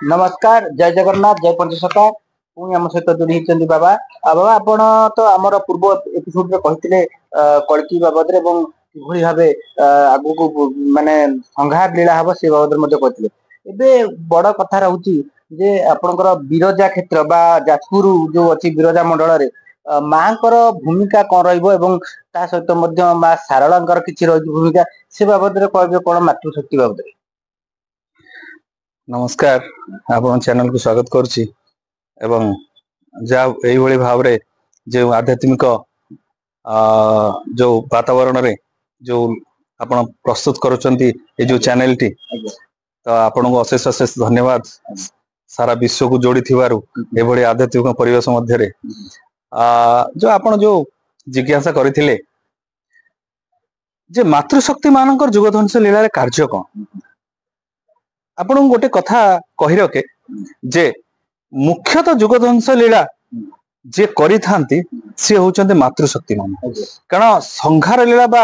नमस्कार जय जगन्नाथ जय पंचसखा पुणी आम सहित जोड़ी होती बाबा बाबा आपण तो आमर पूर्व एपिसोड कहते कल्कि बाबद किभली भाव आगु को माने संघार लीला हम से बाबद कहते एबे बड़ कथा रहुची जे आपणकर बिरजा क्षेत्र बा जाजपुर जो अच्छी बिरजा मंडल माँ भूमिका कौन ता सहित माँ सारला किसी रही भूमिका से बाबद कहे कौन मातृशक्ति बाबद। नमस्कार आपण चैनल को स्वागत करुच्ची एवं जा यही भाव रे जो आध्यात्मिक जो वातावरण रे जो आपण प्रस्तुत करुचंती ये जो चैनल टी तो आपण को अशेष अशेष धन्यवाद सारा विश्व को जोड़ी थिवारु एभली आध्यात्मिक परिवेश मध्य रे जो आपण जो जिज्ञासा करथिले जे मातृशक्ति मानकर जुगध्वंस लीला रे कार्य कौन आपण गोटे कथा कहि रखे जे मुख्यतः जुगध्वंस लीला जे करि थांती से होचंते मातृशक्ति मान कारण संघार लीला बा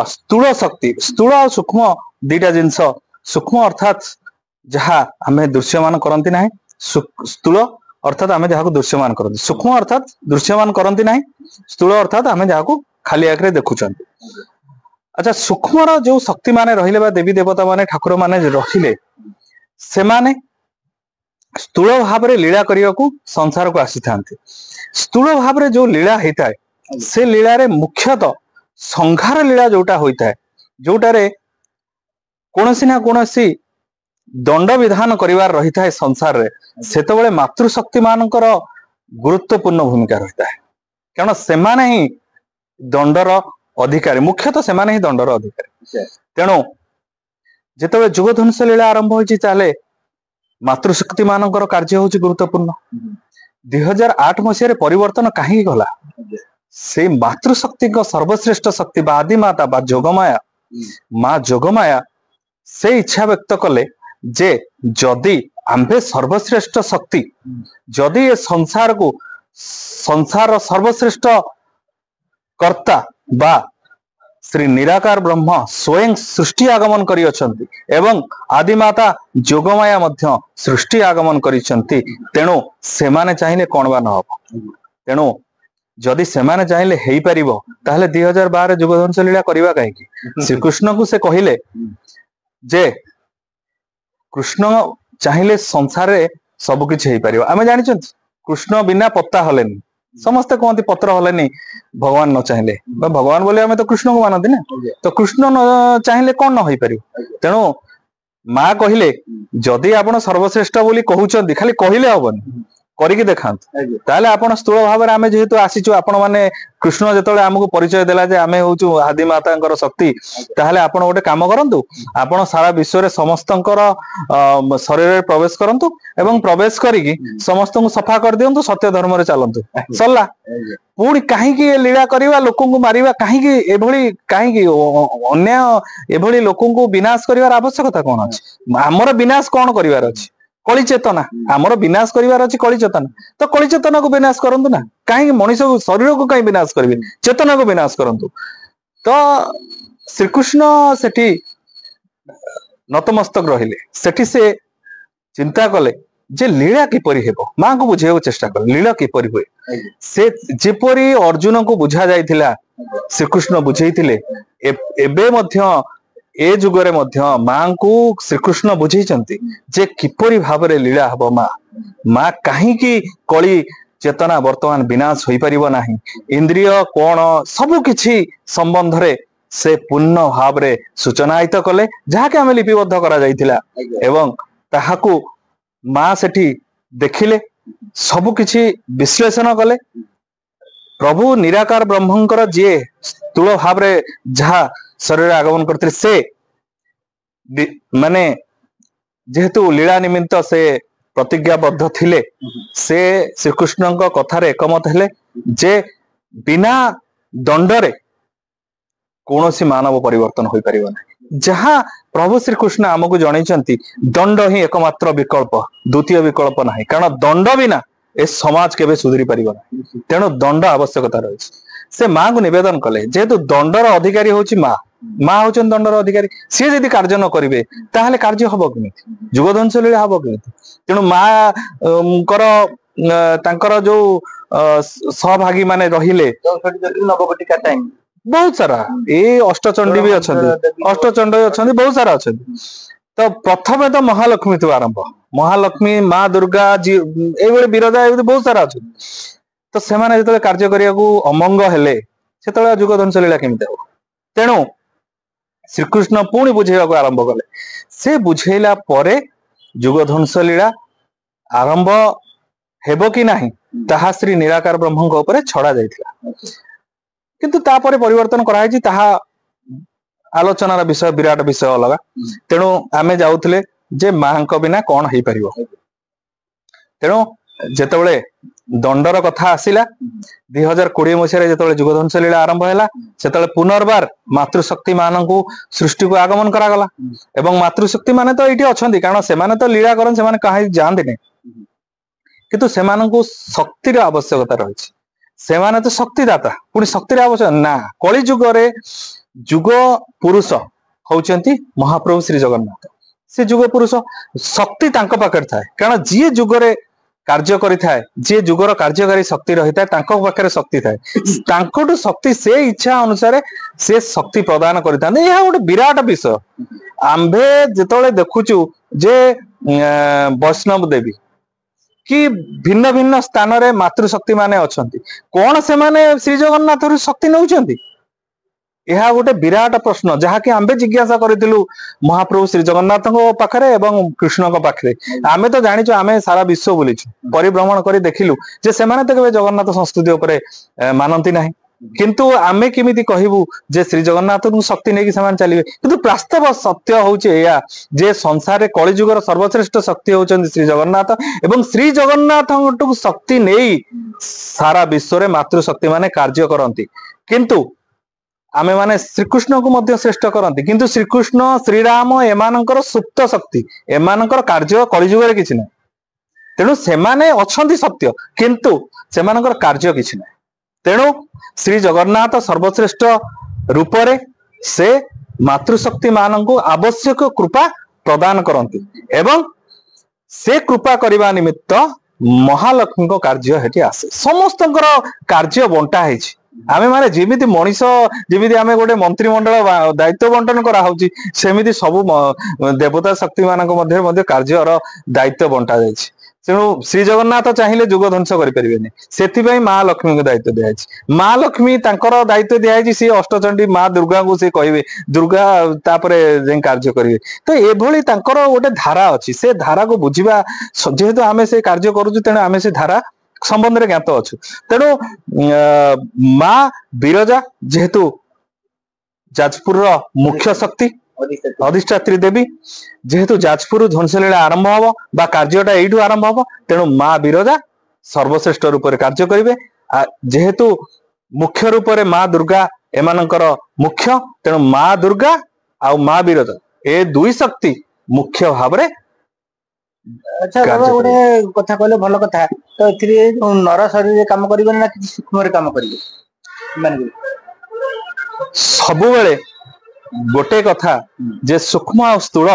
स्थूल शक्ति स्थूल और सूक्ष्म दीटा जिंस सूक्ष्म अर्थात जहा हमें दृश्यमान करंती नाही स्थूल अर्थात हमें जहा को दृश्यमान करंती सूक्ष्म अर्थात दृश्यमान करंती नाही स्थूल अर्थात हमें जहा को खाली आंख रे देखुचंती। अच्छा सूक्ष्म जो शक्ति माने रहिले बा देवी देवता माने ठाकुर माने रहिले से माने स्थूल भाव रे लीला करिया को संसार को आसी थांती स्थूल भाव रे जो लीला हेता है से लीला रे मुख्यतः संघार लीला जोटा होता है जोटा रे कोनोसी ना कोनोसी दंड विधान करिवार रहिता है संसार रे सेतबेले मातृशक्ति मानकर गुरुत्वपूर्ण भूमिका रहिता है कारण से माने ही दंडर अधिकारी मुख्यतः से माने ही दंडर अधिकारी तेणु जेतबेले जुगध्वंस लीला आरंभ होइछि ताले मातृशक्ति मानकर कार्य होछि गुरुत्वपूर्ण 2008 मसीह रे परिवर्तन काहे गला से मातृशक्ति को सर्वश्रेष्ठ शक्ति बा आदि माता बा जोगमाया माँ जोगमाया से इच्छा व्यक्त कले जे जदि आंबे सर्वश्रेष्ठ शक्ति जदि ये संसार को संसार सर्वश्रेष्ठ कर्ता बा श्री निराकार ब्रह्म स्वयं सृष्टि आगमन करी अछंती एवं आदिमाता जोगमाया मध्य सृष्टि आगमन करिसंती तेणु से माने चाहिए कोन बा न हो तेणु जदि से माने चाहिए हेई परिबो ताहले 2012 जुगध्वंस लीला करिवा काहे की श्री कृष्ण को से कहिले जे कृष्ण चाहिए संसार रे सब किछ हेई परिबो आमे जानि छथि कृष्ण बिना पत्ता हलेनी समस्ते कहते पत्र हलेनी भगवान न चाहिए भगवान बोले हमें तो कृष्ण को मानते ना तो कृष्ण न चाहिए कौन न हो पार तेणु माँ कहले जदि आपण सर्वश्रेष्ठ बोली कहउचंदी खाली कहले हबनी करिके देखांत ताले आपण स्थूल भाव रे आमे जेहेतु आसीचु आपण माने कृष्ण जेतले हमको परिचय देला जे आमे होचु आदि मातांकर शक्ति ताले आपण गोटे काम करंतु आपण सारा विश्व रे समस्तंकर शरीर रे प्रवेश करंतु एवं प्रवेश करिकी समस्त को सफा कर दियंतु सत्य धर्म रे चलंतु सरला पुणी काहे की लीला करवा लोकन को मारिवा काहे की एभली काहे की अन्याय एभली लोकन को विनाश करिवार आवश्यकता कोन अछि हमर विनाश कोन करिवार अछि कली चेतना आमर विनाश करिवार अछि कली चेतना तो कली चेतना को विनाश करंतु ना काहे मनुष्य को शरीर को काहे विनाश करिवे चेतना को विनाश करंतु तो श्री कृष्ण सेठी नतमस्तक रहिले सेठी से चिंता कले जे लीला किपरि हेबो मां को बुझेउ चेष्टा कले लीला किपरि होय से जेपरि अर्जुन को बुझा जायथिला श्री कृष्ण बुझेइथिले एबे मध्य ए जुगरे मध्य मां को श्रीकृष्ण बुझेइचंती जे किपरि भाव रे लीला हबो मां काहे की कली चेतना वर्तमान विनाश होई परिबो नाही इंद्रिय कोण सब किछि संबंध रे से पूर्ण भाव रे सूचनायित कले जहा के हमें लिपिबद्ध करा जायथिला एवं ताहाकू मां सेठी देखिले सब किछि विश्लेषण कले प्रभु निराकार ब्रह्मंकर जे स्थूल भाव रे जहा शरीर आगमन करते से माने जेहेतु लीला निमित्त से प्रतिज्ञाबद्ध थिले से श्रीकृष्ण कथार एकमत हेले जे बिना दंडरे कौन सी मानव परिवर्तन हो पार ना जहाँ प्रभु श्रीकृष्ण आमको जनईचंती दंड ही एकमात्र विकल्प द्वितीय विकल्प ना कारण दंड बिना ए समाज केबे सुधरी पारिबो ना तेणु दंड आवश्यकता रही से माँ को निवेदन कले जेहेतु दंडर अधिकारी होची माँ ମା ହଉଛନ୍ତି ଦଣ୍ଡର ଅଧିକାରୀ, ସିଏ ଯଦି କାର୍ଯ୍ୟ ନ କରିବେ ତାହେଲେ କାର୍ଯ୍ୟ ହବ କେମିତି, ଯୁଗଧ୍ୱଂସ ଲୀଳା ହବ କେମିତି? ତେଣୁ ମା ଙ୍କର ତାଙ୍କର ଯୋଉ ସହଭାଗୀ ମାନେ ରହିଲେ ନବକଟିକା ଟାଇମ ବହୁତ ସାରା, ଏଇ ଅଷ୍ଟଚଣ୍ଡୀ ବି ଅଛନ୍ତି, ଅଷ୍ଟଚଣ୍ଡୀ ଅଛନ୍ତି, ବହୁତ ସାରା ଅଛନ୍ତି। ତ ପ୍ରଥମେ ତ ମହାଲକ୍ଷ୍ମୀଠୁ ଆରମ୍ଭ, ମହାଲକ୍ଷ୍ମୀ, ମା ଦୁର୍ଗା, ଏଇଭଳି ବିରଜା, ଏମିତି ବହୁତ ସାରା ଅଛନ୍ତି। ତ ସେମାନେ ଯେତେବେଳେ କାର୍ଯ୍ୟ କରିବାକୁ ଅମଙ୍ଗ ହେଲେ ସେତେବେଳେ ଯୁଗଧ୍ୱଂସ ଲୀଳା କେମିତି ହବ? ତେଣୁ ଶ୍ରୀକୃଷ୍ଣ ପୁଣି ବୁଝେଇବାକୁ ଆରମ୍ଭ କଲେ। ସେ ବୁଝେଇଲା ପରେ ଯୁଗଧ୍ୱଂସ ଲୀଳା ଆରମ୍ଭ ହେବ କି ନାହିଁ ତାହା ଶ୍ରୀ ନିରାକାର ବ୍ରହ୍ମଙ୍କ ଉପରେ ଛଡା ଯାଇଥିଲା। କିନ୍ତୁ ତାପରେ ପରିବର୍ତ୍ତନ କରାଯାଇଛି, ତାହା ଆଲୋଚନାର ବିଷୟ, ବିରାଟ ବିଷୟ ଅଲଗା। ତେଣୁ ଆମେ ଯାଉଥିଲେ ଯେ ମାଙ୍କ ବିନା କଣ ହେଇପାରିବ। ତେଣୁ ଯେତେବେଳେ ଦଣ୍ଡର କଥା ଆସିଲା, 2020 ମସିହାରେ ଯେତେବେଳେ ଯୁଗଧ୍ୱଂସ ଲୀଳା ଆରମ୍ଭ ହେଲା, ସେତେବେଳେ ପୁନର୍ବାର ମାତୃଶକ୍ତି ମାନଙ୍କୁ ସୃଷ୍ଟିକୁ ଆଗମନ କରାଗଲା। ଏବଂ ମାତୃଶକ୍ତି ମାନେ ତ ଏଇଠି ଅଛନ୍ତି, କାରଣ ସେମାନେ ତ ଲୀଳା କରନ୍ତି, ସେମାନେ କାହିଁ ଯାଆନ୍ତିନି, କିନ୍ତୁ ସେମାନଙ୍କୁ ଶକ୍ତିର ଆବଶ୍ୟକତା ରହିଛି। ସେମାନେ ତ ଶକ୍ତିଦାତା, ପୁଣି ଶକ୍ତିର ଆବଶ୍ୟକ ନା। କଳି ଯୁଗରେ ଯୁଗ ପୁରୁଷ ହଉଛନ୍ତି ମହାପ୍ରଭୁ ଶ୍ରୀ ଜଗନ୍ନାଥ। ସେ ଯୁଗ ପୁରୁଷ, ଶକ୍ତି ତାଙ୍କ ପାଖରେ ଥାଏ, କାରଣ ଯିଏ ଯୁଗରେ କାର୍ଯ୍ୟ କରିଥାଏ, ଯିଏ ଯୁଗର କାର୍ଯ୍ୟକାରୀ ଶକ୍ତି ରହିଥାଏ, ତାଙ୍କ ପାଖରେ ଶକ୍ତି ଥାଏ। ତାଙ୍କଠୁ ଶକ୍ତି, ସେ ଇଚ୍ଛା ଅନୁସାରେ ସେ ଶକ୍ତି ପ୍ରଦାନ କରିଥାନ୍ତି। ଏହା ଗୋଟେ ବିରାଟ ବିଷୟ। ଆମ୍ଭେ ଯେତେବେଳେ ଦେଖୁଛୁ ଯେ ବୈଷ୍ଣବ ଦେବୀ କି ଭିନ୍ନ ଭିନ୍ନ ସ୍ଥାନରେ ମାତୃଶକ୍ତି ମାନେ ଅଛନ୍ତି, କଣ ସେମାନେ ଶ୍ରୀ ଜଗନ୍ନାଥରୁ ଶକ୍ତି ନେଉଛନ୍ତି? ଏହା ଗୋଟେ ବିରାଟ ପ୍ରଶ୍ନ, ଯାହାକି ଆମ୍ଭେ ଜିଜ୍ଞାସା କରିଥିଲୁ ମହାପ୍ରଭୁ ଶ୍ରୀ ଜଗନ୍ନାଥଙ୍କ ପାଖରେ ଏବଂ କୃଷ୍ଣଙ୍କ ପାଖରେ। ଆମେ ତ ଜାଣିଛୁ, ଆମେ ସାରା ବିଶ୍ୱ ବୁଲିଛୁ, ପରିଭ୍ରମଣ କରି ଦେଖିଲୁ ଯେ ସେମାନେ ତ କେବେ ଜଗନ୍ନାଥ ସଂସ୍କୃତି ଉପରେ ମାନନ୍ତି ନାହିଁ। କିନ୍ତୁ ଆମେ କେମିତି କହିବୁ ଯେ ଶ୍ରୀ ଜଗନ୍ନାଥଙ୍କୁ ଶକ୍ତି ନେଇକି ସେମାନେ ଚାଲିବେ? କିନ୍ତୁ ବାସ୍ତବ ସତ୍ୟ ହଉଛି ଏଇଆ ଯେ ସଂସାରରେ କଳିଯୁଗର ସର୍ବଶ୍ରେଷ୍ଠ ଶକ୍ତି ହଉଛନ୍ତି ଶ୍ରୀ ଜଗନ୍ନାଥ, ଏବଂ ଶ୍ରୀ ଜଗନ୍ନାଥଙ୍କଠୁ ଶକ୍ତି ନେଇ ସାରା ବିଶ୍ୱରେ ମାତୃଶକ୍ତି ମାନେ କାର୍ଯ୍ୟ କରନ୍ତି। କିନ୍ତୁ ଆମେ ମାନେ ଶ୍ରୀକୃଷ୍ଣଙ୍କୁ ମଧ୍ୟ ଶ୍ରେଷ୍ଠ କରନ୍ତି, କିନ୍ତୁ ଶ୍ରୀକୃଷ୍ଣ, ଶ୍ରୀରାମ ଏମାନଙ୍କର ସୁପ୍ତ ଶକ୍ତି, ଏମାନଙ୍କର କାର୍ଯ୍ୟ କଳିଯୁଗରେ କିଛି ନାହିଁ। ତେଣୁ ସେମାନେ ଅଛନ୍ତି ସତ୍ୟ, କିନ୍ତୁ ସେମାନଙ୍କର କାର୍ଯ୍ୟ କିଛି ନାହିଁ। ତେଣୁ ଶ୍ରୀ ଜଗନ୍ନାଥ ସର୍ବଶ୍ରେଷ୍ଠ ରୂପରେ ସେ ମାତୃଶକ୍ତି ମାନଙ୍କୁ ଆବଶ୍ୟକ କୃପା ପ୍ରଦାନ କରନ୍ତି, ଏବଂ ସେ କୃପା କରିବା ନିମିତ୍ତ ମହାଲକ୍ଷ୍ମୀଙ୍କ କାର୍ଯ୍ୟ ହେଠି ଆସେ। ସମସ୍ତଙ୍କର କାର୍ଯ୍ୟ ବଣ୍ଟା ହେଇଛି। ଆମେ ମାନେ ଯେମିତି ମଣିଷ, ଯେମିତି ଆମେ ଗୋଟେ ମନ୍ତ୍ରିମଣ୍ଡଳ ଦାୟିତ୍ୱ ବଣ୍ଟନ କରାହଉଛି, ସେମିତି ସବୁ ଦେବତା ଶକ୍ତି ମାନଙ୍କ ମଧ୍ୟରେ ମଧ୍ୟ କାର୍ଯ୍ୟର ଦାୟିତ୍ୱ ବଣ୍ଟା ଯାଇଛି। ତେଣୁ ଶ୍ରୀ ଜଗନ୍ନାଥ ଚାହିଁଲେ ଯୁଗ ଧ୍ୱଂସ କରିପାରିବେନି, ସେଥିପାଇଁ ମା ଲକ୍ଷ୍ମୀଙ୍କୁ ଦାୟିତ୍ୱ ଦିଆଯାଇଛି। ମା ଲକ୍ଷ୍ମୀ ତାଙ୍କର ଦାୟିତ୍ୱ ଦିଆଯାଇଛି, ସିଏ ଅଷ୍ଟଚଣ୍ଡୀ ମା ଦୁର୍ଗାଙ୍କୁ ସେ କହିବେ, ଦୁର୍ଗା ତାପରେ ଯାଇ କାର୍ଯ୍ୟ କରିବେ। ତ ଏଭଳି ତାଙ୍କର ଗୋଟେ ଧାରା ଅଛି, ସେ ଧାରାକୁ ବୁଝିବା, ଯେହେତୁ ଆମେ ସେ କାର୍ଯ୍ୟ କରୁଛୁ, ତେଣୁ ଆମେ ସେ ଧାରା ସମ୍ବନ୍ଧରେ ଜ୍ଞାତ ଅଛୁ। ତେଣୁ ମା ବିରଜା ଯେହେତୁ ଯାଜପୁରର ମୁଖ୍ୟ ଶକ୍ତି, ଅଧିଷ୍ଠାତ୍ରୀ ଦେବୀ, ଯେହେତୁ ଯାଜପୁର ଧ୍ୱଂସଲୀଳା ଆରମ୍ଭ ହବ ବା କାର୍ଯ୍ୟଟା ଏଇଠୁ ଆରମ୍ଭ ହବ, ତେଣୁ ମା ବିରଜା ସର୍ବଶ୍ରେଷ୍ଠ ରୂପରେ କାର୍ଯ୍ୟ କରିବେ। ଯେହେତୁ ମୁଖ୍ୟ ରୂପରେ ମା ଦୁର୍ଗା ଏମାନଙ୍କର ମୁଖ୍ୟ, ତେଣୁ ମା ଦୁର୍ଗା ଆଉ ମା ବିରଜା ଏ ଦୁଇ ଶକ୍ତି ମୁଖ୍ୟ ଭାବରେ। ଆଚ୍ଛା ବାବା, ଗୋଟେ କଥା କହିଲେ, ଭଲ କଥା। ତ ଏଥିରେ ନର ଶରୀରରେ କାମ କରିବେନି ନା କିଛି ସୂକ୍ଷ୍ମରେ କାମ କରିବେ? ସବୁବେଳେ ଗୋଟେ କଥା ଯେ ସୂକ୍ଷ୍ମ ଆଉ ସ୍ଥୂଳ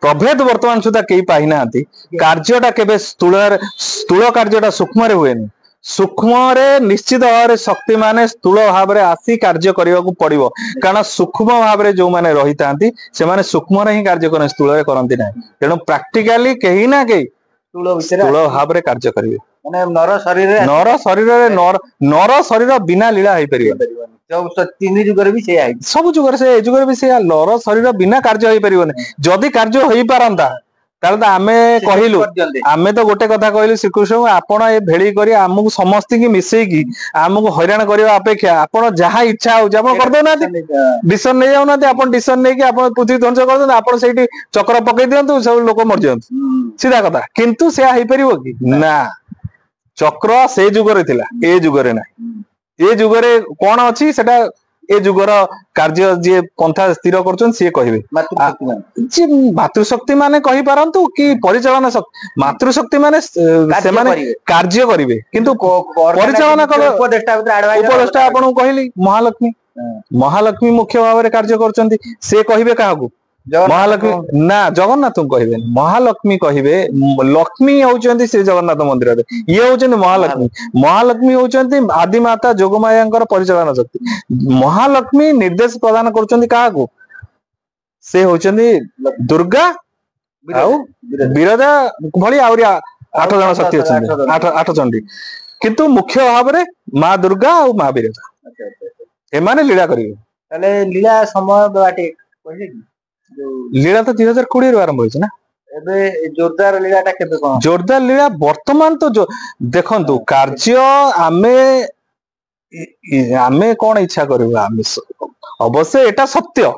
ପ୍ରଭେଦ ବର୍ତ୍ତମାନ ସୁଦ୍ଧା କେହି ପାଇନାହାନ୍ତି। କାର୍ଯ୍ୟଟା କେବେ ସ୍ଥୂଳ କାର୍ଯ୍ୟଟା ସୂକ୍ଷ୍ମରେ ହୁଏନି। ସୂକ୍ଷ୍ମରେ ନିଶ୍ଚିତ ଭାବରେ ଶକ୍ତି ମାନେ ସ୍ଥୂଳ ଭାବରେ ଆସି କାର୍ଯ୍ୟ କରିବାକୁ ପଡିବ, କାରଣ ସୂକ୍ଷ୍ମ ଭାବରେ ଯୋଉମାନେ ରହିଥାନ୍ତି ସେମାନେ ସୂକ୍ଷ୍ମରେ ହିଁ କାର୍ଯ୍ୟ କରନ୍ତି, ସ୍ଥୂଳରେ କରନ୍ତି ନାହିଁ। ତେଣୁ ପ୍ରାକ୍ଟିକାଲି କେହି ନା କେହି ସ୍ଥୂଳ ଭାବରେ କାର୍ଯ୍ୟ କରିବେ। ମାନେ ନର ଶରୀରରେ ନର ଶରୀର ବିନା ଲୀଳା ହେଇପାରିବନି। ତିନି ଯୁଗରେ ବି ସେଇଆ ହେଇଛି, ସବୁ ଯୁଗରେ ସେ, ଏ ଯୁଗରେ ବି ସେଇଆ। ନର ଶରୀର ବିନା କାର୍ଯ୍ୟ ହେଇପାରିବନି। ଯଦି କାର୍ଯ୍ୟ ହେଇପାରନ୍ତା ତାହେଲେ ତ ଆମେ କହିଲୁ, ଆମେ ତ ଗୋଟେ କଥା କହିଲୁ ଶ୍ରୀକୃଷ୍ଣଙ୍କୁ, ଆପଣ ଏ ଭେଳି କରି ଆମକୁ ସମସ୍ତଙ୍କୁ ମିଶେଇକି ଆମକୁ ହଇରାଣ କରିବା ଅପେକ୍ଷା ଆପଣ ଯାହା ଇଚ୍ଛା ହଉଛି ଆପଣ କରିଦଉନାହାନ୍ତି, ଡିସିସନ ନେଇଯାଉନାହାନ୍ତି। ଆପଣ ଡିସିସନ ନେଇକି ଆପଣ ପୃଥିବୀ ଧ୍ୱଂସ କରିଦିଅନ୍ତୁ, ଆପଣ ସେଇଠି ଚକ୍ର ପକେଇ ଦିଅନ୍ତୁ, ସବୁ ଲୋକ ମରିଯାଆନ୍ତୁ, ସିଧା କଥା। କିନ୍ତୁ ସେୟା ହେଇପାରିବ କି? ନା, ଚକ୍ର ସେ ଯୁଗରେ ଥିଲା, ଏ ଯୁଗରେ ନାହିଁ। ଏ ଯୁଗରେ କଣ ଅଛି ସେଟା ଏ ଯୁଗର କାର୍ଯ୍ୟ ଯିଏ ପନ୍ଥା ସ୍ଥିର କରୁଛନ୍ତି ସିଏ କହିବେ। ମାତୃଶକ୍ତି ମାନେ କହିପାରନ୍ତୁ କି ପରିଚାଳନା ଶକ୍ତି, ମାତୃଶକ୍ତି ମାନେ ସେମାନେ କାର୍ଯ୍ୟ କରିବେ, କିନ୍ତୁ ପରିଚାଳନା ଉପଦେଷ୍ଟା ଆପଣଙ୍କୁ କହିଲି ମହାଲକ୍ଷ୍ମୀ। महालक्ष्मी मुख्य भाव में कार्य करछंती से कहिबे काहाकू महालक्ष्मी ना जगन्नाथ कहबेनि महालक्ष्मी कहिबे लक्ष्मी होउचंती श्री जगन्नाथ मंदिर रे ये होउचंती महालक्ष्मी महालक्ष्मी होउचंती आदिमाता जोगमायांकर परिचालन शक्ति महालक्ष्मी निर्देश प्रदान करछंती काहाकू से होउचंती दुर्गा आउ बिरजा भली आउरी 8 जन शक्ति अछंती 8 चंडी किंतु मुख्य भाव में माँ दुर्गा और माँ बिरजा एमाने लीला करिवे ताले लीला समय बाटे कहले कि लीला तो 2020 आरंभ होइछ ना एबे जोरदार लीलाटा केबे कोन जोरदार लीला वर्तमान तो जो देखंतु कार्य आमे आमे कोन इच्छा करबा आमे अवश्य एटा सत्य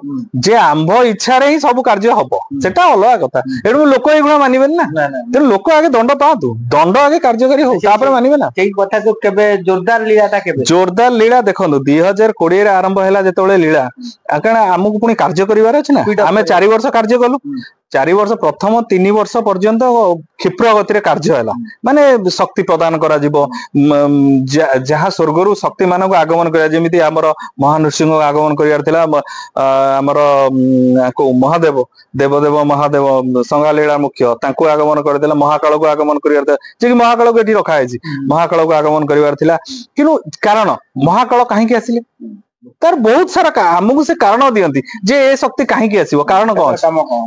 जे आंभ इच्छा रे ही सब कार्य हबो सेटा अलग कथा एडु लोक एगुणा मानिबेन ना तेन लोक आगे दंड पातु दंड आगे कार्यकारी हो तापर मानिबे ना सेही कथा को केबे जोरदार लीलाटा केबे जोरदार लीला देखंतु 2020 रे आरंभ हैला जेतोळे लीला कारण हमकु पुनी कार्य करिवार अछि ना आमे 4 वर्ष कार्य कलु 4 वर्ष प्रथम 3 वर्ष पर्यंत क्षिप्र गति रे कार्य हैला माने शक्ति प्रदान करा जिवो जहा स्वर्गरु शक्ति मानको आगमन करा जेमिति हमर महानृसिंह आगमन करियार थिला हमर को महादेव देवदेव महादेव संगालीला मुख्य तांको आगमन करदेला महाकाल को आगमन करियार थिला जे कि महाकाल को एठी रखा हैछि महाकाल को आगमन करिवार थिला किनु कारण महाकाल काहे के आसिले तार बहुत सारा हमको से कारण दियंती जे ए शक्ति काहे के आसीबो कारण कोन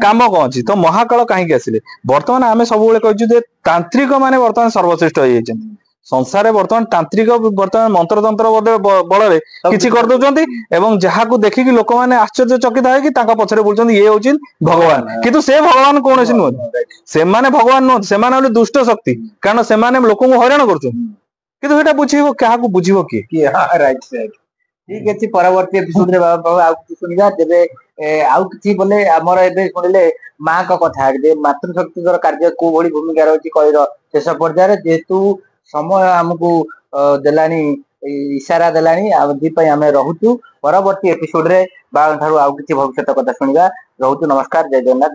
काम कोन अछि तो महाकाल काहे के आसिले वर्तमान आमे सब बेले कहजु जे तांत्रिक माने वर्तमान सर्वश्रेष्ठ होई जायछन संसार रे वर्तमान तांत्रिक वर्तमान मंत्र तंत्र बल रे किछि कर दोचंती एवं जहा को देखि कि लोक माने आश्चर्यचकित है कि ताका पछरे बोलचंती ये होचिन भगवान किंतु से भगवान कोन अछि नु से माने भगवान नु से माने होले दुष्ट शक्ति कारण से माने लोक को हैरान करछन किंतु एटा बुझिबो काहा को बुझिबो की हां राइट राइट ठीक अछि परवर्ती एपिसोड रे बाबा आउ कि सुनिबा देबे आउ किछि बोले हमर एबे सुनिले मां का कथा जे मातृशक्ति दर कार्य को भली भूमिका रहछि कहिरो शेष पर्याय रे जेतु समय हमकु देलानी इशारा देलानी आदि पई हमें रहूचु परवर्ती एपिसोड रे बा थारु आउ किछि भविष्यत कथा सुनिबा रहूचु नमस्कार जय जगन्नाथ।